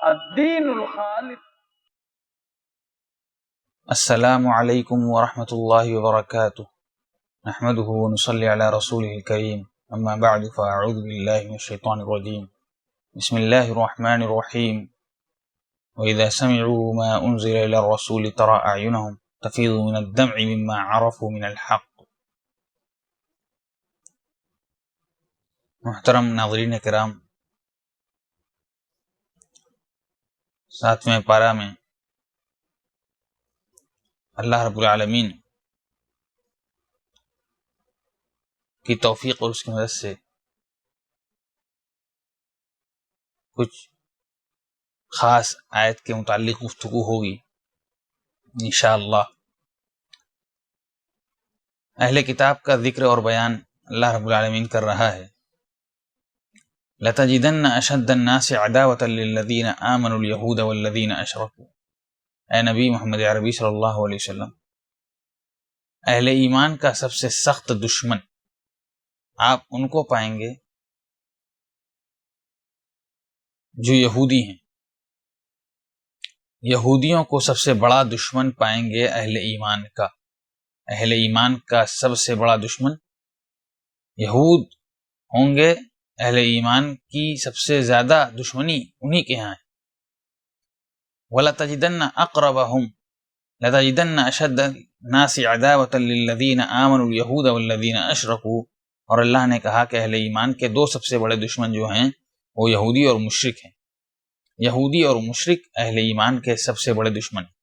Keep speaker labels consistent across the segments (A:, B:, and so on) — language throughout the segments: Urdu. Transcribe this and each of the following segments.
A: الدین الخالص.
B: السلام علیکم ورحمۃ اللہ وبرکاتہ. نحمده ونصلي على رسوله الكريم. اما بعد فاعوذ باللہ من الشیطان الرجیم. بسم اللہ الرحمن الرحیم. وإذا سمعوا ما أنزل إلى الرسول ترى أعينهم تفيض من الدمع مما عرفوا من الحق. محترم ناظرین کرام، 7ویں پارہ میں اللہ رب العالمین کی توفیق اور اس کی مدد سے کچھ خاص آیت کے متعلق گفتگو ہوگی انشاءاللہ. اہل کتاب کا ذکر اور بیان اللہ رب العالمین کر رہا ہے. لَتَجِدَنَّ أَشَدَّ النَّاسِ عَدَاوَةً لِلَّذِينَ آمَنُوا الْيَهُودَ وَالَّذِينَ أَشْرَكُوا. اے نبی محمد عربی صلی اللہ علیہ وسلم، اہل ایمان کا سب سے سخت دشمن آپ ان کو پائیں گے جو یہودی ہیں. یہودیوں کو سب سے بڑا دشمن پائیں گے اہل ایمان کا. اہل ایمان کا سب سے بڑا دشمن یہود ہوں گے. اہل ایمان کی سب سے زیادہ دشمنی انہی کے ہاں ہے. وَلَتَجِدَنَّ أَقْرَبَهُمْ لَتَجِدَنَّ أَشَدَّ النَّاسِ عَدَاوَةً لِلَّذِينَ آمَنُوا الْيَهُودَ وَالَّذِينَ أَشْرَكُوا. اور اللہ نے کہا کہ اہل ایمان کے دو سب سے بڑے دشمن جو ہیں وہ یہودی اور مشرک ہیں. یہودی اور مشرک اہل ایمان کے سب سے بڑے دشمن ہیں.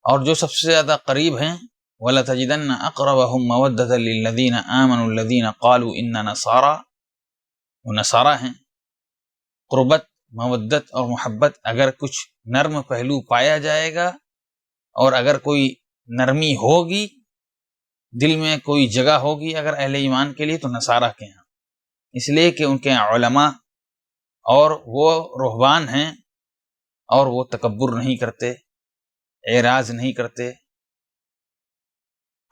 B: اور جو سب سے زیادہ قریب ہیں وَلَتَجِدَنَّ أَقْرَبَهُمْ مَوَدَّةً لِلَّذِينَ آمَنُوا الَّذِينَ قَالُوا إِنَّا نَصَارَى. وہ نصارہ ہیں. قربت، مودت اور محبت، اگر کچھ نرم پہلو پایا جائے گا اور اگر کوئی نرمی ہوگی، دل میں کوئی جگہ ہوگی اگر اہل ایمان کے لیے، تو نصارہ کے ہیں. اس لیے کہ ان کے علماء اور وہ رہبان ہیں اور وہ تکبر نہیں کرتے، اعراض نہیں کرتے.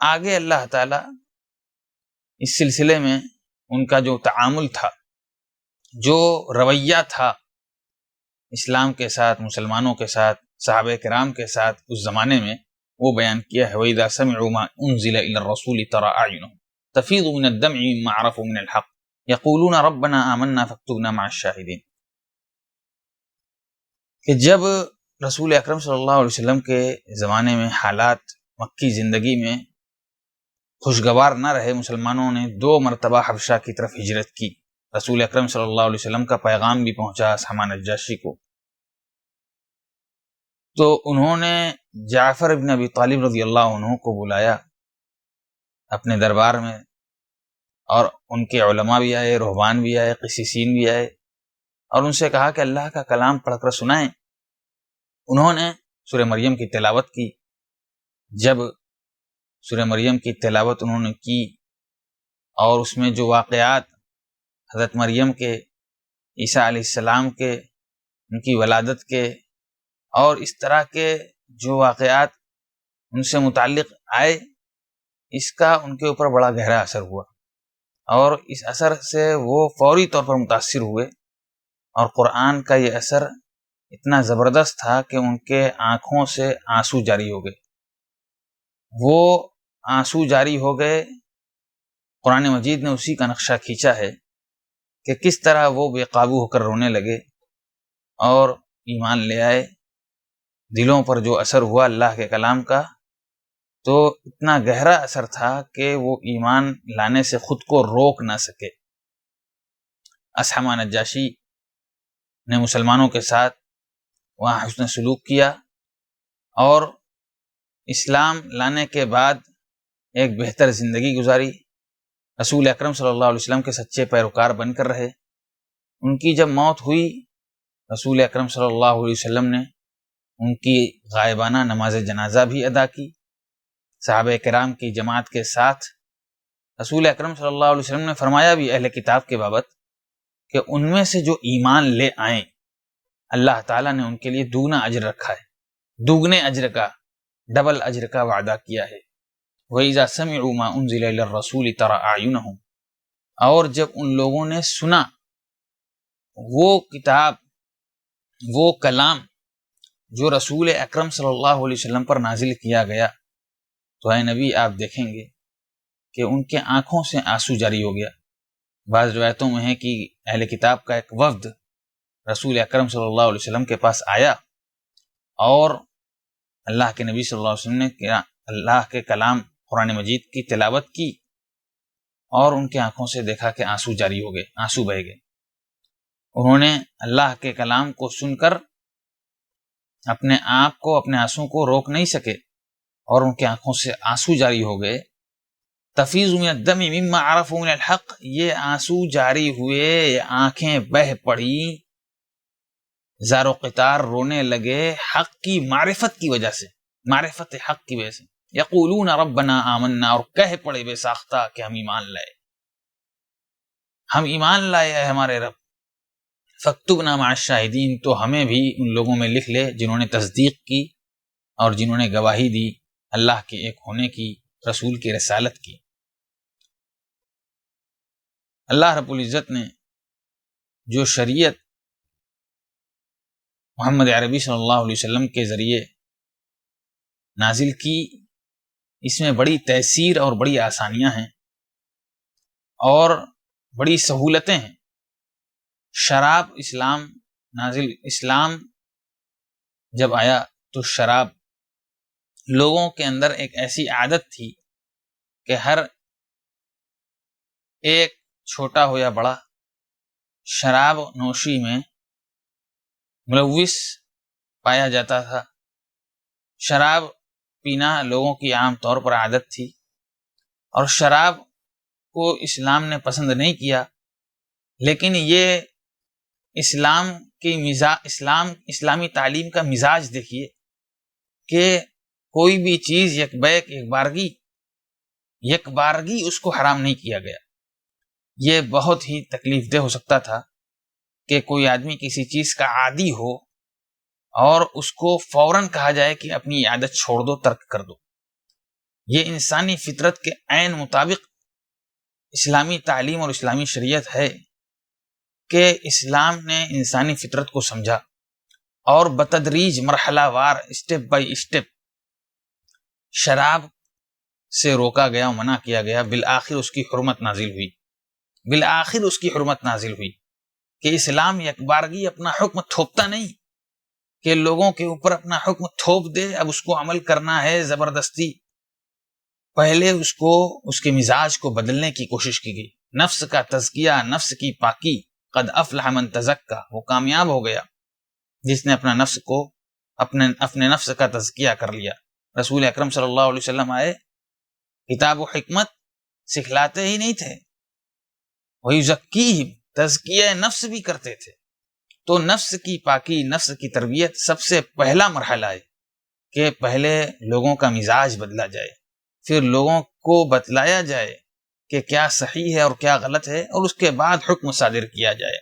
B: آگے اللہ تعالی اس سلسلے میں ان کا جو تعامل تھا، جو رویہ تھا اسلام کے ساتھ، مسلمانوں کے ساتھ، صحابہ کرام کے ساتھ اس زمانے میں، وہ بیان کیا ہے. وَإِذَا سَمِعُوا مَا أُنزِلَ إِلَى الرَّسُولِ تَرَى أَعْيُنَهُمْ تَفِيضُ مِنَ الدَّمْعِ مِمَّا عَرَفُوا مِنَ الْحَقِّ يَقُولُونَ رَبَّنَا آمَنَّا فَاكْتُبْنَا مَعَ الشَّاهِدِينَ. کہ جب رسول اکرم صلی اللہ علیہ وسلم کے زمانے میں حالات مکی زندگی میں خوشگوار نہ رہے، مسلمانوں نے 2 مرتبہ حبشہ کی طرف ہجرت کی. رسول اکرم صلی اللہ علیہ وسلم کا پیغام بھی پہنچا اسحمہ نجاشی کو. تو انہوں نے جعفر بن ابی طالب رضی اللہ عنہ کو بلایا اپنے دربار میں، اور ان کے علماء بھی آئے، رہبان بھی آئے، قسیسین بھی آئے، اور ان سے کہا کہ اللہ کا کلام پڑھ کر سنائیں. انہوں نے سورہ مریم کی تلاوت کی. جب سورہ مریم کی تلاوت انہوں نے کی اور اس میں جو واقعات حضرت مریم کے، عیسیٰ علیہ السلام کے، ان کی ولادت کے اور اس طرح کے جو واقعات ان سے متعلق آئے، اس کا ان کے اوپر بڑا گہرا اثر ہوا، اور اس اثر سے وہ فوری طور پر متاثر ہوئے. اور قرآن کا یہ اثر اتنا زبردست تھا کہ ان کے آنکھوں سے آنسو جاری ہو گئے. وہ آنسو جاری ہو گئے. قرآن مجید نے اسی کا نقشہ کھینچا ہے کہ کس طرح وہ بے قابو ہو کر رونے لگے اور ایمان لے آئے. دلوں پر جو اثر ہوا اللہ کے کلام کا، تو اتنا گہرا اثر تھا کہ وہ ایمان لانے سے خود کو روک نہ سکے. اسحمہ نجاشی نے مسلمانوں کے ساتھ وہاں حسن سلوک کیا، اور اسلام لانے کے بعد ایک بہتر زندگی گزاری. رسول اکرم صلی اللہ علیہ وسلم کے سچے پیروکار بن کر رہے. ان کی جب موت ہوئی، رسول اکرم صلی اللہ علیہ وسلم نے ان کی غائبانہ نماز جنازہ بھی ادا کی صحابہ کرام کی جماعت کے ساتھ. رسول اکرم صلی اللہ علیہ وسلم نے فرمایا بھی اہل کتاب کے بابت کہ ان میں سے جو ایمان لے آئیں، اللہ تعالیٰ نے ان کے لیے دوگنا اجر رکھا ہے، دوگنے اجر کا، ڈبل اجر کا وعدہ کیا ہے. وَإِذَا سَمِعُوا مَا أُنزِلَ إِلَى الرَّسُولِ تَرَى أَعْيُنَهُمْ. اور جب ان لوگوں نے سنا وہ کتاب وہ کلام جو رسول اکرم صلی اللہ علیہ وسلم پر نازل کیا گیا تو اے نبی آپ دیکھیں گے کہ ان کے آنکھوں سے آنسو جاری ہو گیا۔ بعض روایتوں میں ہے کہ اہل کتاب کا ایک وفد رسول اکرم صلی اللہ علیہ وسلم کے پاس آیا اور اللہ کے نبی صلی اللہ علیہ وسلم نے اللہ کے کلام قرآن مجید کی تلاوت کی اور ان کے آنکھوں سے دیکھا کہ آنسو جاری ہو گئے، آنسو بہہ گئے۔ انہوں نے اللہ کے کلام کو سن کر اپنے آپ کو، اپنے آنسو کو روک نہیں سکے اور ان کے آنکھوں سے آنسو جاری ہو گئے۔ تفیض من الدم مما عرفوا من الحق، یہ آنسو جاری ہوئے، آنکھیں بہہ پڑی، زار و قطار رونے لگے حق کی معرفت کی وجہ سے، معرفت حق کی وجہ سے۔ یقولون ربنا آمنا، اور کہہ پڑے بے ساختہ کہ ہم ایمان لائے، ہم ایمان لائے ہے ہمارے رب۔ فاکتبنا مع الشاہدین، تو ہمیں بھی ان لوگوں میں لکھ لے جنہوں نے تصدیق کی اور جنہوں نے گواہی دی اللہ کے ایک ہونے کی، رسول کی رسالت کی۔ اللہ رب العزت نے جو شریعت محمد عربی صلی اللہ علیہ وسلم کے ذریعے نازل کی، اس میں بڑی تیسیر اور بڑی آسانیاں ہیں اور بڑی سہولتیں ہیں۔ شراب اسلام جب آیا تو شراب لوگوں کے اندر ایک ایسی عادت تھی کہ ہر ایک چھوٹا ہو یا بڑا شراب نوشی میں ملوث پایا جاتا تھا۔ شراب پینا لوگوں کی عام طور پر عادت تھی اور شراب کو اسلام نے پسند نہیں کیا، لیکن یہ اسلامی تعلیم کا مزاج دیکھیے کہ کوئی بھی چیز یک بارگی اس کو حرام نہیں کیا گیا۔ یہ بہت ہی تکلیف دہ ہو سکتا تھا کہ کوئی آدمی کسی چیز کا عادی ہو اور اس کو فوراً کہا جائے کہ اپنی عادت چھوڑ دو، ترک کر دو۔ یہ انسانی فطرت کے عین مطابق اسلامی تعلیم اور اسلامی شریعت ہے کہ اسلام نے انسانی فطرت کو سمجھا اور بتدریج مرحلہ وار، اسٹیپ بائی اسٹیپ شراب سے روکا گیا اور منع کیا گیا۔ بالآخر اس کی حرمت نازل ہوئی کہ اسلام یک بارگی اپنا حکم تھوپتا نہیں کہ لوگوں کے اوپر اپنا حکم تھوپ دے، اب اس کو عمل کرنا ہے زبردستی۔ پہلے اس کے مزاج کو بدلنے کی کوشش کی گئی، نفس کا تزکیہ، نفس کی پاکی۔ قد افلح من تزکا، وہ کامیاب ہو گیا جس نے اپنے نفس کا تزکیہ کر لیا۔ رسول اکرم صلی اللہ علیہ وسلم آئے، کتاب و حکمت سکھلاتے ہی نہیں تھے، وَيُزَكِّيهِمْ، تزکیہ نفس بھی کرتے تھے۔ تو نفس کی پاکی، نفس کی تربیت سب سے پہلا مرحلہ ہے کہ پہلے لوگوں کا مزاج بدلا جائے، پھر لوگوں کو بتلایا جائے کہ کیا صحیح ہے اور کیا غلط ہے، اور اس کے بعد حکم صادر کیا جائے۔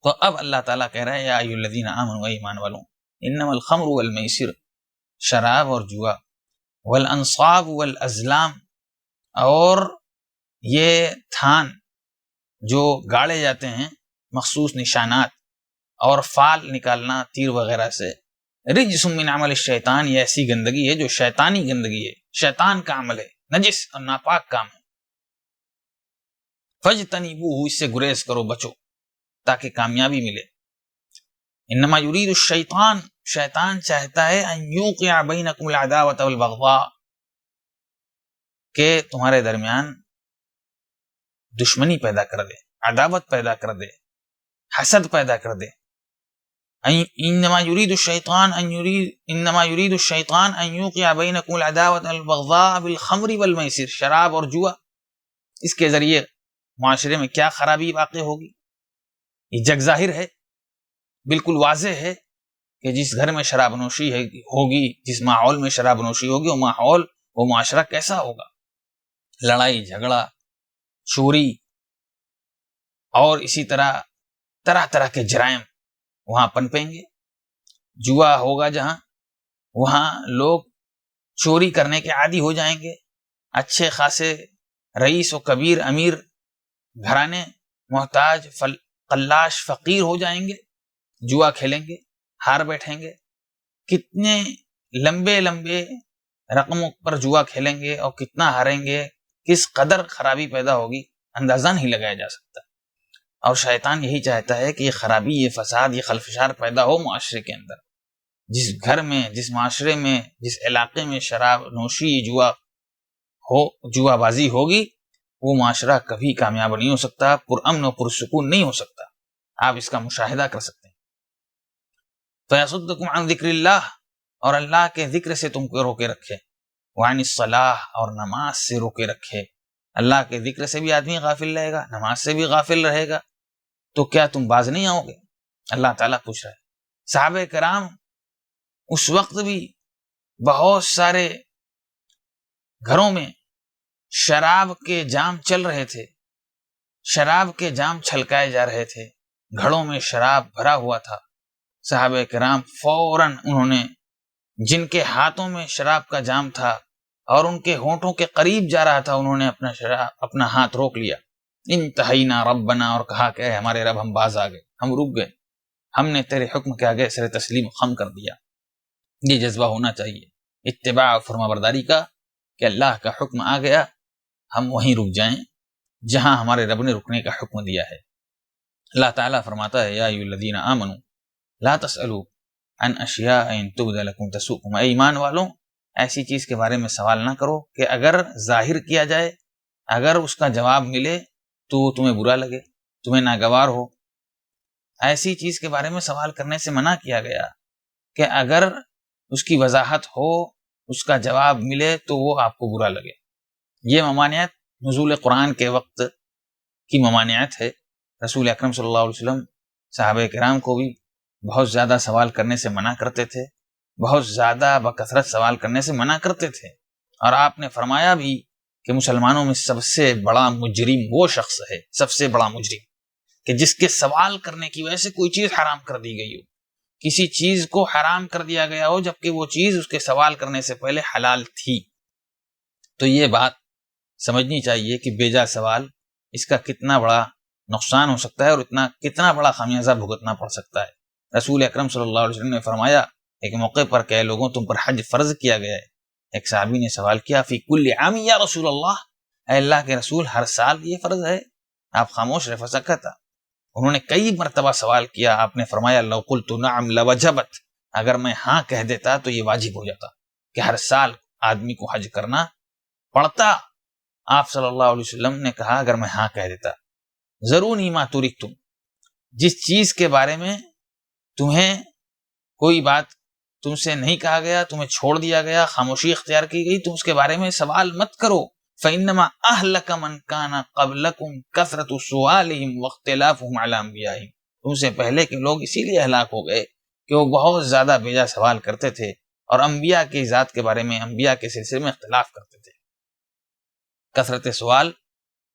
B: تو اب اللہ تعالیٰ کہہ رہا ہے یا ایھا الذین آمنوا، ایمان والوں، انما الخمر والمیسر، شراب اور جوا، والانصاب والازلام، اور یہ تھان جو گاڑے جاتے ہیں مخصوص نشانات، اور فال نکالنا تیر وغیرہ سے، رجس من عمل الشیطان، یہ ایسی گندگی ہے جو شیطانی گندگی ہے، شیطان کا عمل ہے، نجس اور ناپاک کام ہے۔ فاجتنبوہ، اس سے گریز کرو، بچو، تاکہ کامیابی ملے۔ انما یرید الشیطان، شیطان چاہتا ہے ان یوقع بینکم العداوۃ والبغضاء، کہ تمہارے درمیان دشمنی پیدا کر دے، عداوت پیدا کر دے، حسد پیدا کر دے۔ انما یرید الشیطان ان یوقع بینکم العداوۃ والبغضاء بالخمر والمیسر، شراب اور جوا، اس کے ذریعے معاشرے میں کیا خرابی واقع ہوگی؟ یہ جگ ظاہر ہے، بالکل واضح ہے کہ جس گھر میں شراب نوشی ہوگی، جس ماحول میں شراب نوشی ہوگی، وہ ماحول، وہ معاشرہ کیسا ہوگا؟ لڑائی جھگڑا، چوری، اور اسی طرح طرح کے جرائم وہاں پنپیں گے۔ جوا ہوگا جہاں، وہاں لوگ چوری کرنے کے عادی ہو جائیں گے، اچھے خاصے رئیس و کبیر امیر گھرانے محتاج قلاش فقیر ہو جائیں گے۔ جوا کھیلیں گے، ہار بیٹھیں گے، کتنے لمبے لمبے رقموں پر جوا کھیلیں گے اور کتنا ہاریں گے، کس قدر خرابی پیدا ہوگی اندازہ نہیں لگایا جا سکتا۔ اور شیطان یہی چاہتا ہے کہ یہ خرابی، یہ فساد، یہ خلفشار پیدا ہو معاشرے کے اندر۔ جس گھر میں، جس معاشرے میں، جس علاقے میں شراب نوشی، جوا بازی ہوگی، وہ معاشرہ کبھی کامیاب نہیں ہو سکتا، پرامن و پرسکون نہیں ہو سکتا۔ آپ اس کا مشاہدہ کر سکتے ہیں۔ فَيَصُدُّكُمْ عَنْ ذِكْرِ اللَّهِ، اور اللہ کے ذکر سے تم کو روکے رکھے، وَعَنِ الصَّلَاةِ، اور نماز سے روکے رکھے۔ اللہ کے ذکر سے بھی آدمی غافل رہے گا، نماز سے بھی غافل رہے گا، تو کیا تم باز نہیں آؤ گے؟ اللہ تعالیٰ پوچھ رہا ہے۔ صحابہ کرام اس وقت بھی بہت سارے گھروں میں شراب کے جام چل رہے تھے، شراب کے جام چھلکائے جا رہے تھے، گھڑوں میں شراب بھرا ہوا تھا۔ صحابہ کرام فوراً انہوں نے، جن کے ہاتھوں میں شراب کا جام تھا اور ان کے ہونٹوں کے قریب جا رہا تھا، انہوں نے اپنا ہاتھ روک لیا، انتہینا ربنا، اور کہا کہ اے ہمارے رب، ہم باز آ گئے، ہم رک گئے، ہم نے تیرے حکم کے آگے سر تسلیم خم کر دیا۔ یہ جذبہ ہونا چاہیے اتباع اور فرما برداری کا، کہ اللہ کا حکم آ گیا، ہم وہیں رک جائیں جہاں ہمارے رب نے رکنے کا حکم دیا ہے۔ اللہ تعالیٰ فرماتا ہے، یا ایھا الذین آمنوا لا تسألوا عن اشیاء ان تبد لکم تسؤکم، اے ایمان والوں، ایسی چیز کے بارے میں سوال نہ کرو کہ اگر ظاہر کیا جائے، اگر اس کا جواب ملے تو تمہیں برا لگے، تمہیں ناگوار ہو۔ ایسی چیز کے بارے میں سوال کرنے سے منع کیا گیا کہ اگر اس کی وضاحت ہو، اس کا جواب ملے تو وہ آپ کو برا لگے۔ یہ ممانعت نزول قرآن کے وقت کی ممانعت ہے۔ رسول اکرم صلی اللہ علیہ وسلم صحابہ کرام کو بھی بہت زیادہ سوال کرنے سے منع کرتے تھے، بہت زیادہ بکثرت سوال کرنے سے منع کرتے تھے، اور آپ نے فرمایا بھی کہ مسلمانوں میں سب سے بڑا مجرم وہ شخص ہے، سب سے بڑا مجرم، کہ جس کے سوال کرنے کی وجہ سے کوئی چیز حرام کر دی گئی ہو، کسی چیز کو حرام کر دیا گیا ہو جبکہ وہ چیز اس کے سوال کرنے سے پہلے حلال تھی۔ تو یہ بات سمجھنی چاہیے کہ بیجا سوال، اس کا کتنا بڑا نقصان ہو سکتا ہے اور کتنا بڑا خمیازہ بھگتنا پڑ سکتا ہے۔ رسول اکرم صلی اللہ علیہ وسلم نے فرمایا ایک موقع پر کہ لوگوں تم پر حج فرض کیا گیا ہے۔ ایک صحابی نے سوال کیا، فی کل عام یا رسول اللہ، اے اللہ کے رسول، ہر سال یہ فرض ہے؟ آپ خاموش رہے، فسکت۔ انہوں نے کئی مرتبہ سوال کیا، آپ نے فرمایا لو قلت نعم لوجبت، اگر میں ہاں کہہ دیتا تو یہ واجب ہو جاتا کہ ہر سال آدمی کو حج کرنا پڑتا۔ آپ صلی اللہ علیہ وسلم نے کہا اگر میں ہاں کہہ دیتا، ضرونی ما ترکتم، جس چیز کے بارے میں تمہیں کوئی بات تم سے نہیں کہا گیا، تمہیں چھوڑ دیا گیا، خاموشی اختیار کی گئی، تم اس کے بارے میں سوال مت کرو۔ فَإِنَّمَا أَهْلَكَ مَنْ كَانَ قَبْلَكُمْ كَثْرَةُ سُؤَالِهِمْ وَاخْتِلَافُهُمْ عَلَى أَنْبِيَائِهِمْ، تم سے پہلے کے لوگ اسی لیے ہلاک ہو گئے کہ وہ بہت زیادہ بیجا سوال کرتے تھے اور انبیاء کی ذات کے بارے میں، انبیاء کے سلسلے میں اختلاف کرتے تھے۔ کثرت سوال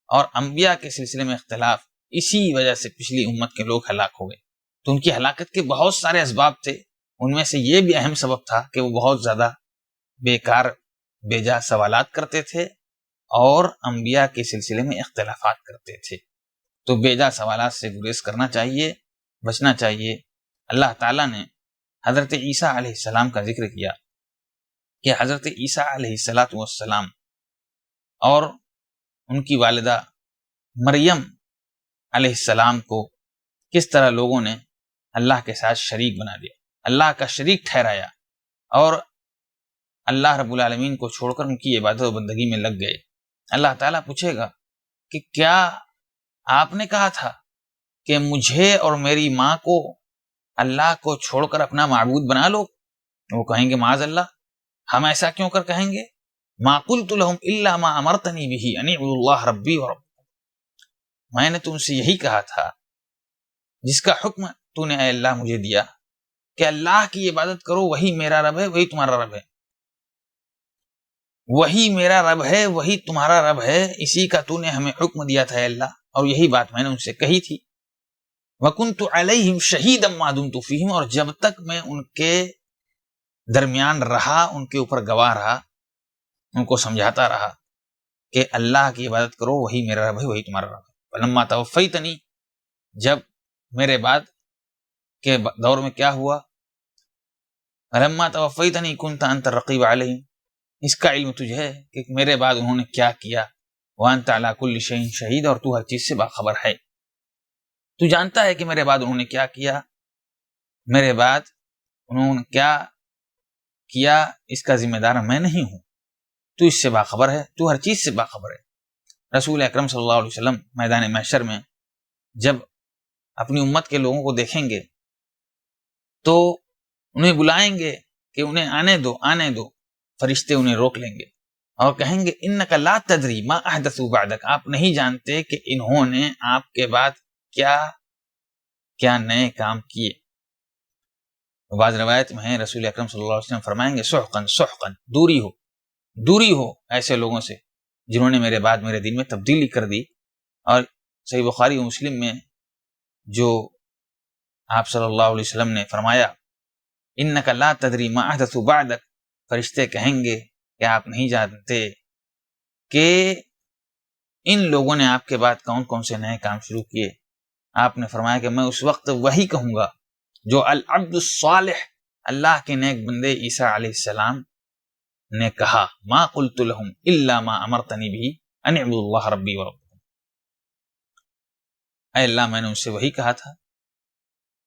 B: اور انبیاء کے سلسلے میں اختلاف، اسی وجہ سے پچھلی امت کے لوگ ہلاک ہو گئے۔ تو ان کی ہلاکت کے بہت سارے اسباب تھے، ان میں سے یہ بھی اہم سبب تھا کہ وہ بہت زیادہ بیکار بیجا سوالات کرتے تھے اور انبیاء کے سلسلے میں اختلافات کرتے تھے۔ تو بیجا سوالات سے گریز کرنا چاہیے، بچنا چاہیے۔ اللہ تعالیٰ نے حضرت عیسیٰ علیہ السلام کا ذکر کیا کہ حضرت عیسیٰ علیہ السلام اور ان کی والدہ مریم علیہ السلام کو کس طرح لوگوں نے اللہ کے ساتھ شریک بنا دیا، اللہ کا شریک ٹھہرایا، اور اللہ رب العالمین کو چھوڑ کر ان کی عبادت و بندگی میں لگ گئے۔ اللہ تعالیٰ پوچھے گا کہ کیا آپ نے کہا تھا کہ مجھے اور میری ماں کو اللہ کو چھوڑ کر اپنا معبود بنا لو؟ وہ کہیں گے معاذ اللہ، ہم ایسا کیوں کر کہیں گے؟ ما قلت لهم الا ما امرتنی به ان اعبدوا اللہ ربی وربکم، میں نے تم سے یہی کہا تھا جس کا حکم تو نے اے اللہ مجھے دیا کہ اللہ کی عبادت کرو، وہی میرا رب ہے، وہی تمہارا رب ہے، وہی میرا رب ہے، وہی تمہارا رب ہے، اسی کا تو نے ہمیں حکم دیا تھا اے اللہ، اور یہی بات میں نے ان سے کہی تھی۔ وَكُنْتُ عَلَيْهِمْ شَهِيدًا مَا دُمْتُ فِيهِمْ، اور جب تک میں ان کے درمیان رہا، ان کے اوپر گواہ رہا، ان کو سمجھاتا رہا کہ اللہ کی عبادت کرو، وہی میرا رب ہے، وہی تمہارا رب ہے۔ فَلَمَّا تَوَفَّيْتَنِي، جب میرے بعد کے دور میں کیا ہوا، فلما توفیتنی کنت انت الرقیب علیہم، اس کا علم تجھے ہے کہ میرے بعد انہوں نے کیا کیا، وانت علی کل شیء شہید، اور تو ہر چیز سے باخبر ہے، تو جانتا ہے کہ میرے بعد انہوں نے کیا کیا، میرے بعد انہوں نے کیا کیا اس کا ذمہ دار میں نہیں ہوں، تو اس سے باخبر ہے، تو ہر چیز سے باخبر ہے۔ رسول اکرم صلی اللہ علیہ وسلم میدان محشر میں جب اپنی امت کے لوگوں کو دیکھیں گے تو انہیں بلائیں گے کہ انہیں آنے دو، فرشتے انہیں روک لیں گے اور کہیں گے انک لا تدری ما احدثوا بعدک، آپ نہیں جانتے کہ انہوں نے آپ کے بعد کیا نئے کام کیے۔ بعض روایت میں ہے رسول اکرم صلی اللہ علیہ وسلم فرمائیں گے سحقا سحقا، دوری ہو ایسے لوگوں سے جنہوں نے میرے بعد میرے دین میں تبدیلی کر دی۔ اور صحیح بخاری و مسلم میں جو آپ صلی اللہ علیہ وسلم نے فرمایا انک لا تدری ما احدثوا بعدک، فرشتے کہیں گے کہ آپ نہیں جانتے کہ ان لوگوں نے آپ کے بعد کون کون سے نئے کام شروع کیے۔ آپ نے فرمایا کہ میں اس وقت وہی کہوں گا جو العبد الصالح، اللہ کے نیک بندے عیسیٰ علیہ السلام نے کہا، ما قلت لهم الا ما امرتنی به ان اعبدوا اللہ ربی وربکم، اے اللہ میں نے ان سے وہی کہا تھا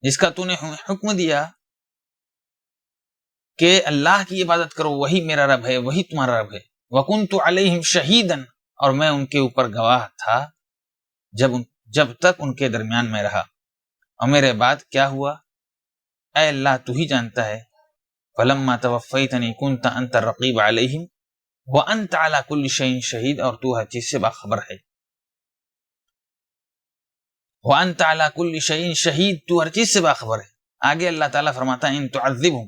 B: جس کا تو نے حکم دیا کہ اللہ کی عبادت کرو، وہی میرا رب ہے، وہی تمہارا رب ہے، وکنت علیہم شہیدا، اور میں ان کے اوپر گواہ تھا جب تک ان کے درمیان میں رہا، اور میرے بعد کیا ہوا اے اللہ تو ہی جانتا ہے۔ فلما توفیتنی کنت انت الرقیب علیہم وانت علی کل شیء شہید، اور تو ہر چیز سے باخبر ہے، وانت علی کل شیء شہید، تو ہر چیز سے باخبر ہے۔ آگے اللہ تعالیٰ فرماتا ہے ان تعذبہم،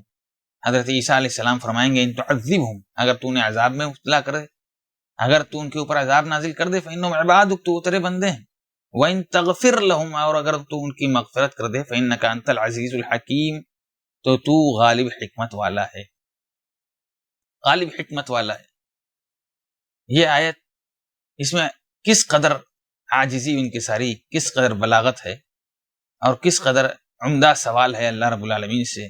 B: حضرت عیسیٰ علیہ السلام فرمائیں گے ان تعذبہم، اگر تو نے عذاب میں مبتلا کر دے، اگر تو ان کے اوپر عذاب نازل کر دے، فإنہم عبادک، تو تیرے بندے ہیں، وإن تغفر لهم، اور اگر تو ان کی مغفرت کر دے، فإنک انت العزیز الحکیم، تو غالب حکمت والا ہے، غالب حکمت والا ہے۔ یہ آیت، اس میں کس قدر عاجزی ان کی ساری، کس قدر بلاغت ہے، اور کس قدر عمدہ سوال ہے اللہ رب العالمین سے،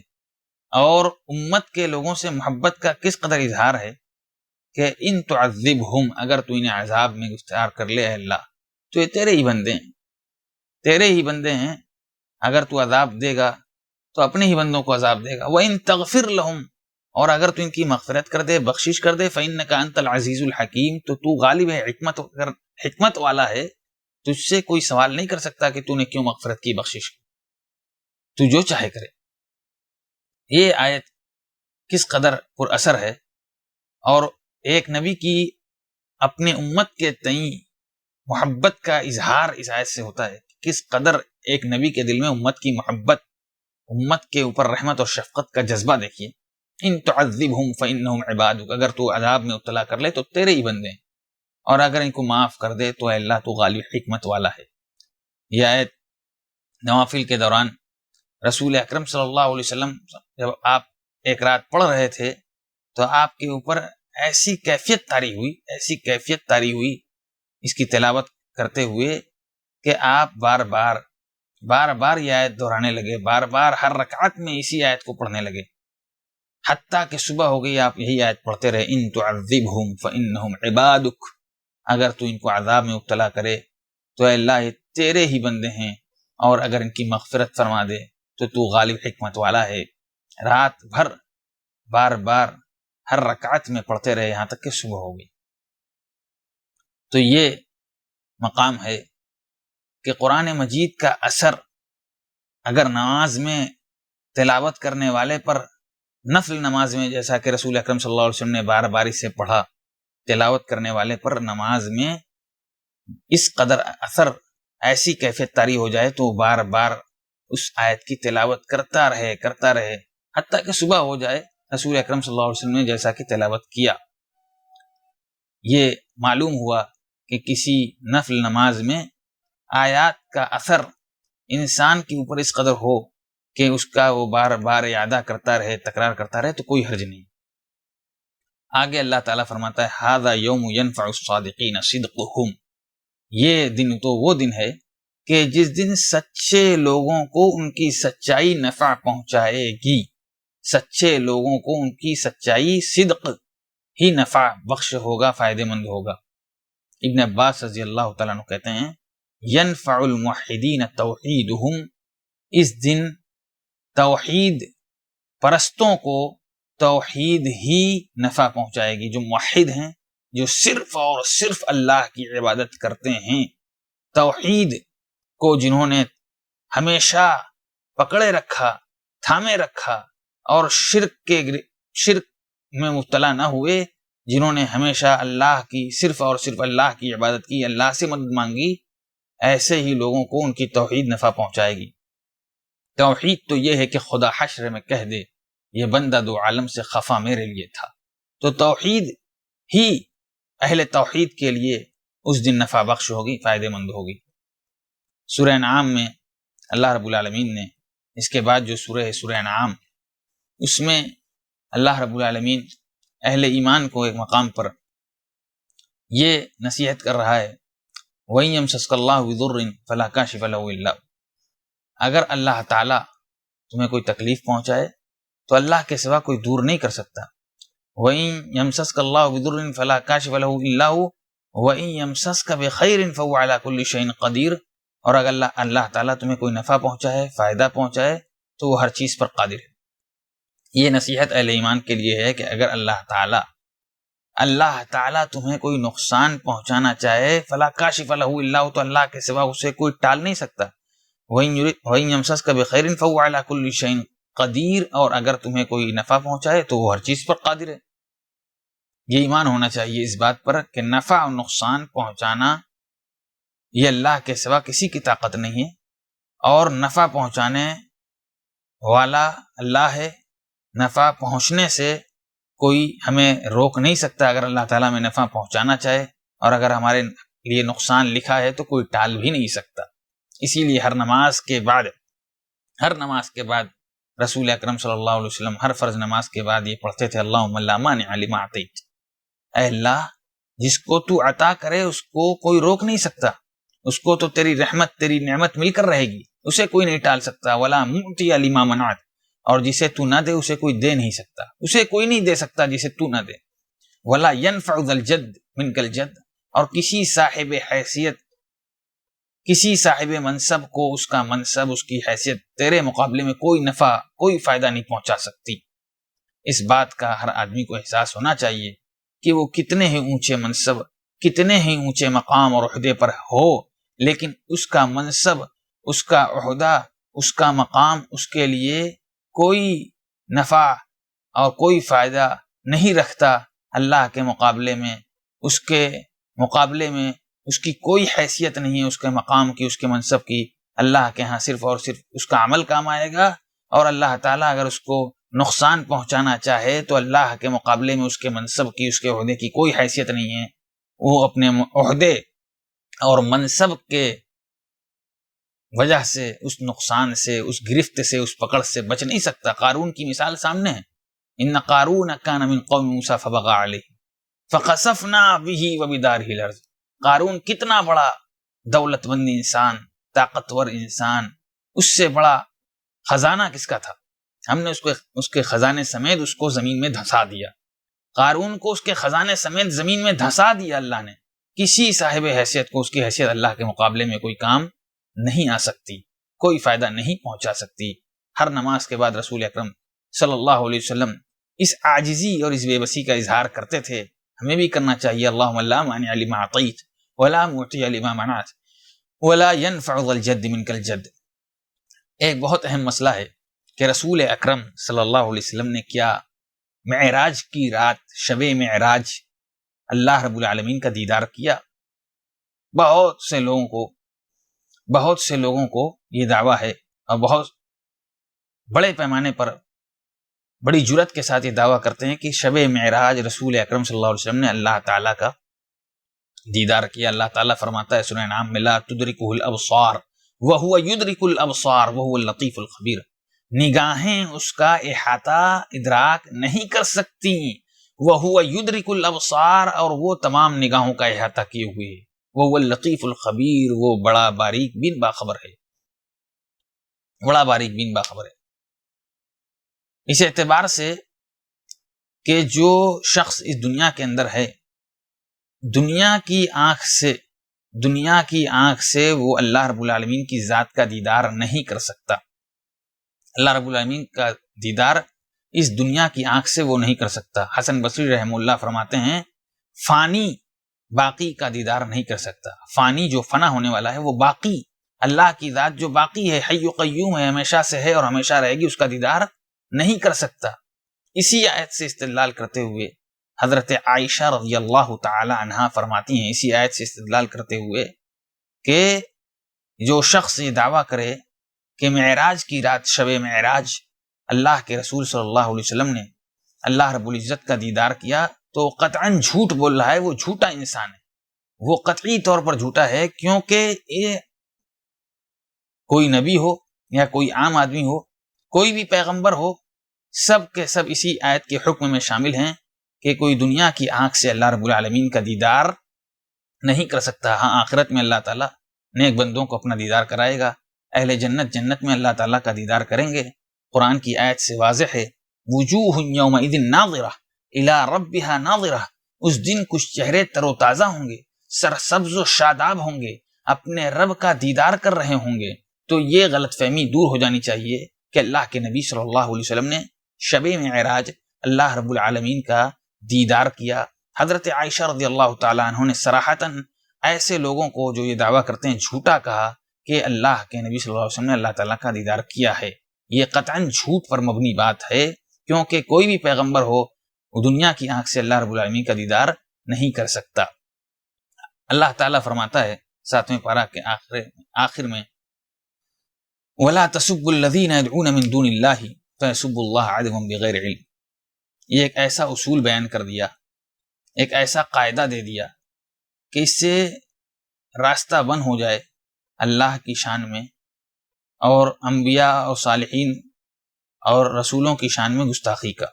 B: اور امت کے لوگوں سے محبت کا کس قدر اظہار ہے کہ ان تعذبہم، اگر تو انہیں عذاب میں گفتار کر لے اے اللہ، تو یہ تیرے ہی بندے ہیں، تیرے ہی بندے ہیں، اگر تو عذاب دے گا تو اپنے ہی بندوں کو عذاب دے گا، وَإِن تَغْفِرْ لَهُمْ، اور اگر تو ان کی مغفرت کر دے، بخشش کر دے، فَإِنَّكَ أَنْتَ الْعَزِيزُ الْحَكِيمُ، تو غالب ہے، حکمت والا ہے، تجھ سے کوئی سوال نہیں کر سکتا کہ تو نے کیوں مغفرت کی، بخشش کی، تو جو چاہے کرے۔ یہ آیت کس قدر پر اثر ہے، اور ایک نبی کی اپنے امت کے تئیں محبت کا اظہار اس آیت سے ہوتا ہے، کس قدر ایک نبی کے دل میں امت کی محبت، امت کے اوپر رحمت اور شفقت کا جذبہ دیکھیے۔ ان تعذبہم فإنہم عبادک، اگر تو عذاب میں ابتلا کر لے تو تیرے ہی بندے ہیں، اور اگر ان کو معاف کر دے تو اے اللہ تو غالب حکمت والا ہے۔ یہ آیت نوافل کے دوران رسول اکرم صلی اللہ علیہ وسلم جب آپ ایک رات پڑھ رہے تھے تو آپ کے اوپر ایسی کیفیت طاری ہوئی اس کی تلاوت کرتے ہوئے کہ آپ بار بار یہ آیت دہرانے لگے، بار بار ہر رکعت میں اسی آیت کو پڑھنے لگے، حتیٰ کہ صبح ہو گئی آپ یہی آیت پڑھتے رہے، ان تعذبہم فإنہم عبادک، اگر تو ان کو عذاب میں مبتلا کرے تو اے اللہ یہ تیرے ہی بندے ہیں، اور اگر ان کی مغفرت فرما دے تو غالب حکمت والا ہے۔ رات بھر بار بار ہر رکعت میں پڑھتے رہے یہاں تک کہ صبح ہو گئی۔ تو یہ مقام ہے کہ قرآن مجید کا اثر اگر نماز میں تلاوت کرنے والے پر، نفل نماز میں جیسا کہ رسول اکرم صلی اللہ علیہ وسلم نے بار بار اسے پڑھا، تلاوت کرنے والے پر نماز میں اس قدر اثر، ایسی کیفیت طاری ہو جائے تو بار بار اس آیت کی تلاوت کرتا رہے حتیٰ کہ صبح ہو جائے، رسول اکرم صلی اللہ علیہ وسلم نے جیسا کہ تلاوت کیا۔ یہ معلوم ہوا کہ کسی نفل نماز میں آیات کا اثر انسان کے اوپر اس قدر ہو کہ اس کا وہ بار بار اعادہ کرتا رہے، تکرار کرتا رہے، تو کوئی حرج نہیں۔ آگے اللہ تعالیٰ فرماتا ہے ھذا یوم ینفع الصادقین صدقہم، یہ دن تو وہ دن ہے کہ جس دن سچے لوگوں کو ان کی سچائی نفع پہنچائے گی، سچے لوگوں کو ان کی سچائی صدق ہی نفع بخش ہوگا، فائدہ مند ہوگا۔ ابن عباس رضی اللہ تعالیٰ عنہ کہتے ہیں ینفع الموحدین توحیدہم، اس دن توحید پرستوں کو توحید ہی نفع پہنچائے گی، جو موحد ہیں، جو صرف اور صرف اللہ کی عبادت کرتے ہیں، توحید کو جنہوں نے ہمیشہ پکڑے رکھا، تھامے رکھا، اور شرک میں مبتلا نہ ہوئے، جنہوں نے ہمیشہ اللہ کی صرف اور صرف اللہ کی عبادت کی، اللہ سے مدد مانگی، ایسے ہی لوگوں کو ان کی توحید نفع پہنچائے گی۔ توحید تو یہ ہے کہ خدا حشر میں کہہ دے یہ بندہ دو عالم سے خفا میرے لیے تھا، تو توحید ہی اہل توحید کے لیے اس دن نفع بخش ہوگی، فائدہ مند ہوگی۔ سورہ انعام میں اللہ رب العالمین نے اس کے بعد جو سورہ ہے سورہ انعام، اس میں اللہ رب العالمین اہل ایمان کو ایک مقام پر یہ نصیحت کر رہا ہے وَإِن يَمْسَسْكَ اللَّهُ بِضُرٍّ فَلَا كَاشِفَ لَهُ إِلَّا هُوَ، اگر اللہ تعالیٰ تمہیں کوئی تکلیف پہنچائے تو اللہ کے سوا کوئی دور نہیں کر سکتا۔ وَإِن يَمْسَسْكَ اللَّهُ بِضُرٍّ فَلَا كَاشِفَ لَهُ إِلَّا هُوَ وَإِن يَمْسَسْكَ بِخَيْرٍ فَهُوَ عَلَى كُلِّ شَيْءٍ قَدِيرٌ، اور اگر اللہ تعالیٰ تمہیں کوئی نفع پہنچائے، فائدہ پہنچائے، تو وہ ہر چیز پر قادر ہے۔ یہ نصیحت اہل ایمان کے لیے ہے کہ اگر اللہ تعالیٰ تمہیں کوئی نقصان پہنچانا چاہے، فلا کاشف لہ الا ہو، تو اللہ کے سوا اسے کوئی ٹال نہیں سکتا۔ وَإِن يَمْسَسْكَ بِخَيْرٍ فَهُوَ عَلَى كُلِّ شَيْءٍ قدیر، اور اگر تمہیں کوئی نفع پہنچائے تو وہ ہر چیز پر قادر ہے۔ یہ ایمان ہونا چاہیے اس بات پر کہ نفع اور نقصان پہنچانا یہ اللہ کے سوا کسی کی طاقت نہیں ہے، اور نفع پہنچانے والا اللہ ہے، نفع پہنچنے سے کوئی ہمیں روک نہیں سکتا اگر اللہ تعالیٰ میں نفع پہنچانا چاہے، اور اگر ہمارے لیے نقصان لکھا ہے تو کوئی ٹال بھی نہیں سکتا۔ اسی لیے ہر نماز کے بعد رسول اکرم صلی اللہ علیہ وسلم ہر فرض نماز کے بعد یہ پڑھتے تھے اللہم لا مانع لما اعطیت، اے اللہ جس کو تو عطا کرے اس کو کوئی روک نہیں سکتا، اس کو تو تیری رحمت تیری نعمت مل کر رہے گی، اسے کوئی نہیں ٹال سکتا۔ ولا معطی لما منعت، اور جسے تو نہ دے اسے کوئی دے نہیں سکتا، اسے کوئی نہیں دے سکتا جسے تو نہ دے۔ ولا ينفع ذا الجد منک الجد، اور کسی صاحب حیثیت کسی صاحب منصب کو اس کا منصب اس کی حیثیت تیرے مقابلے میں کوئی نفع کوئی فائدہ نہیں پہنچا سکتی۔ اس بات کا ہر آدمی کو احساس ہونا چاہیے کہ وہ کتنے ہی اونچے منصب کتنے ہی اونچے مقام اور عہدے پر ہو، لیکن اس کا منصب اس کا عہدہ اس کا مقام اس کے لیے کوئی نفع اور کوئی فائدہ نہیں رکھتا۔ اللہ کے مقابلے میں اس کی کوئی حیثیت نہیں ہے، اس کے مقام کی، اس کے منصب کی۔ اللہ کے ہاں صرف اور صرف اس کا عمل کام آئے گا، اور اللہ تعالیٰ اگر اس کو نقصان پہنچانا چاہے تو اللہ کے مقابلے میں اس کے منصب کی، اس کے عہدے کی کوئی حیثیت نہیں ہے۔ وہ اپنے عہدے اور منصب کے وجہ سے اس نقصان سے، اس گرفت سے، اس پکڑ سے بچ نہیں سکتا۔ قارون کی مثال سامنے ہے، ان قارون کان من قوم موسیٰ فبغى علیہ فخسفنا به وبدارہ الارض۔ قارون کتنا بڑا دولت مند انسان، طاقتور انسان، اس سے بڑا خزانہ کس کا تھا؟ ہم نے اس کے خزانے سمیت اس کو زمین میں دھسا دیا۔ قارون کو اس کے خزانے سمیت زمین میں دھسا دیا اللہ نے۔ کسی صاحب حیثیت کو اس کی حیثیت اللہ کے مقابلے میں کوئی کام نہیں آ سکتی، کوئی فائدہ نہیں پہنچا سکتی۔ ہر نماز کے بعد رسول اکرم صلی اللہ علیہ وسلم اس عاجزی اور اس بے بسی کا اظہار کرتے تھے، ہمیں بھی کرنا چاہیے۔ اللہم لا مانع لما اعطیت ولا معطی لما منعت ولا ينفع ذا الجد منک الجد۔ ایک بہت اہم مسئلہ ہے کہ رسول اکرم صلی اللہ علیہ وسلم نے کیا معراج کی رات، شب معراج اللہ رب العالمین کا دیدار کیا۔ بہت سے لوگوں کو یہ دعویٰ ہے، اور بہت بڑے پیمانے پر بڑی جرات کے ساتھ یہ دعویٰ کرتے ہیں کہ شب معراج رسول اکرم صلی اللہ علیہ وسلم نے اللہ تعالیٰ کا دیدار کیا۔ اللہ تعالیٰ فرماتا ہے سورہ انعام میں لا تدرکہ الابصار وہو یدرک الابصار وہو اللطیف الخبیر، نگاہیں اس کا احاطہ ادراک نہیں کر سکتی، وہو یدرک الابصار، اور وہ تمام نگاہوں کا احاطہ کیے ہوئے ہے۔ وہ اللطیف الخبیر، وہ بڑا باریک بین باخبر ہے، بڑا باریک بین باخبر ہے۔ اس اعتبار سے کہ جو شخص اس دنیا کے اندر ہے، دنیا کی آنکھ سے وہ اللہ رب العالمین کی ذات کا دیدار نہیں کر سکتا۔ اللہ رب العالمین کا دیدار اس دنیا کی آنکھ سے وہ نہیں کر سکتا۔ حسن بصری رحمہ اللہ فرماتے ہیں فانی باقی کا دیدار نہیں کر سکتا۔ فانی جو فنا ہونے والا ہے، وہ باقی اللہ کی ذات جو باقی ہے، حی و قیوم ہے، ہمیشہ سے ہے اور ہمیشہ رہے گی، اس کا دیدار نہیں کر سکتا۔ اسی آیت سے استدلال کرتے ہوئے حضرت عائشہ رضی اللہ تعالی عنہا فرماتی ہیں، اسی آیت سے استدلال کرتے ہوئے کہ جو شخص یہ دعویٰ کرے کہ معراج کی رات، شب معراج، اللہ کے رسول صلی اللہ علیہ وسلم نے اللہ رب العزت کا دیدار کیا، تو قطعاً جھوٹ بول رہا ہے، وہ جھوٹا انسان ہے، وہ قطعی طور پر جھوٹا ہے، کیونکہ یہ کوئی نبی ہو یا کوئی عام آدمی ہو، کوئی بھی پیغمبر ہو، سب کے سب اسی آیت کے حکم میں شامل ہیں کہ کوئی دنیا کی آنکھ سے اللہ رب العالمین کا دیدار نہیں کر سکتا۔ ہاں، آخرت میں اللہ تعالیٰ نیک بندوں کو اپنا دیدار کرائے گا، اہل جنت جنت میں اللہ تعالیٰ کا دیدار کریں گے۔ قرآن کی آیت سے واضح ہے وجوہ یومئذ ناظرہ الی ربہا ناظرہ، اس دن کچھ چہرے تر و تازہ ہوں گے، سرسبز و شاداب ہوں گے، اپنے رب کا دیدار کر رہے ہوں گے۔ تو یہ غلط فہمی دور ہو جانی چاہیے کہ اللہ کے نبی صلی اللہ علیہ وسلم نے شب معراج اللہ رب العالمین کا دیدار کیا۔ حضرت عائشہ رضی اللہ تعالیٰ عنہ نے صراحتاً ایسے لوگوں کو جو یہ دعویٰ کرتے ہیں جھوٹا کہا کہ اللہ کے نبی صلی اللہ علیہ وسلم نے اللہ تعالیٰ کا دیدار کیا ہے۔ یہ قطعاً جھوٹ پر مبنی بات ہے، کیونکہ کوئی بھی پیغمبر ہو وہ دنیا کی آنکھ سے اللہ رب العالمین کا دیدار نہیں کر سکتا۔ اللہ تعالیٰ فرماتا ہے 7ویں پارہ کے آخر میں وَلَا تَسُبُّوا الَّذِينَ يَدْعُونَ مِن دُونِ اللَّهِ فَيَسُبُّوا اللَّهَ عَدْوًا بِغَيْرِ عِلْمٍ۔ یہ ایک ایسا اصول بیان کر دیا، ایک ایسا قاعدہ دے دیا کہ اس سے راستہ بند ہو جائے اللہ کی شان میں اور انبیاء اور صالحین اور رسولوں کی شان میں گستاخی کا،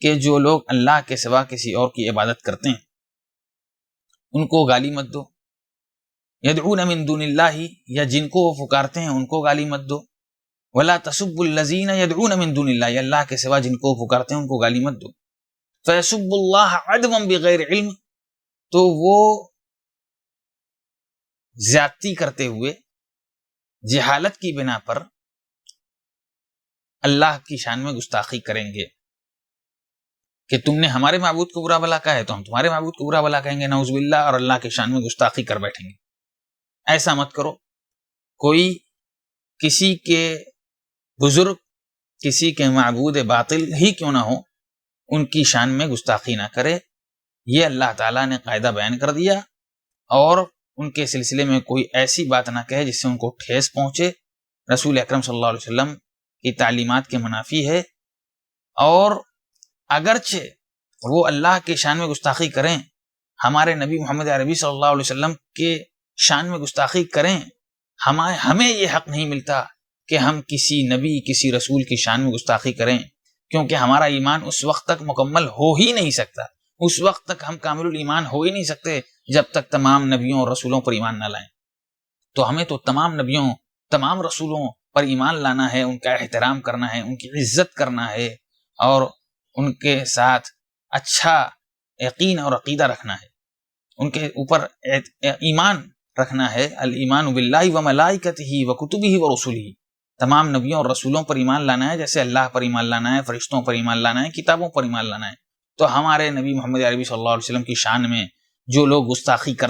B: کہ جو لوگ اللہ کے سوا کسی اور کی عبادت کرتے ہیں ان کو گالی مت دو، یدعون من دون اللہ، یا جن کو وہ پکارتے ہیں ان کو گالی مت دو، ولا تسبوا الذین یدعون من دون اللہ، یا اللہ کے سوا جن کو وہ پکارتے ہیں ان کو گالی مت دو، فیسبوا اللہ عدوا بغیر علم، تو وہ زیادتی کرتے ہوئے جہالت کی بنا پر اللہ کی شان میں گستاخی کریں گے کہ تم نے ہمارے معبود کو برا بھلا کہا ہے تو ہم تمہارے معبود کو برا بھلا کہیں گے، نعوذ باللہ، اور اللہ کی شان میں گستاخی کر بیٹھیں گے۔ ایسا مت کرو، کوئی کسی کے بزرگ، کسی کے معبود باطل ہی کیوں نہ ہو، ان کی شان میں گستاخی نہ کرے۔ یہ اللہ تعالیٰ نے قاعدہ بیان کر دیا، اور ان کے سلسلے میں کوئی ایسی بات نہ کہے جس سے ان کو ٹھیس پہنچے۔ رسول اکرم صلی اللہ علیہ وسلم کی تعلیمات کے منافی ہے، اور اگرچہ وہ اللہ کے شان میں گستاخی کریں، ہمارے نبی محمد عربی صلی اللہ علیہ وسلم کے شان میں گستاخی کریں، ہمیں یہ حق نہیں ملتا کہ ہم کسی نبی، کسی رسول کی شان میں گستاخی کریں، کیونکہ ہمارا ایمان اس وقت تک مکمل ہو ہی نہیں سکتا، اس وقت تک ہم کامل الایمان ہو ہی نہیں سکتے جب تک تمام نبیوں اور رسولوں پر ایمان نہ لائیں۔ تو ہمیں تو تمام نبیوں، تمام رسولوں پر ایمان لانا ہے، ان کا احترام کرنا ہے، ان کی عزت کرنا ہے، اور ان کے ساتھ اچھا یقین اور عقیدہ رکھنا ہے، ان کے اوپر ایمان رکھنا ہے۔ الایمان باللہ وملائکتہ وکتبہ ورسلہ، تمام نبیوں اور رسولوں پر ایمان لانا ہے جیسے اللہ پر ایمان لانا ہے، فرشتوں پر ایمان لانا ہے، کتابوں پر ایمان لانا ہے۔ تو ہمارے نبی محمد عربی صلی اللہ علیہ وسلم کی شان میں جو لوگ گستاخی کرتے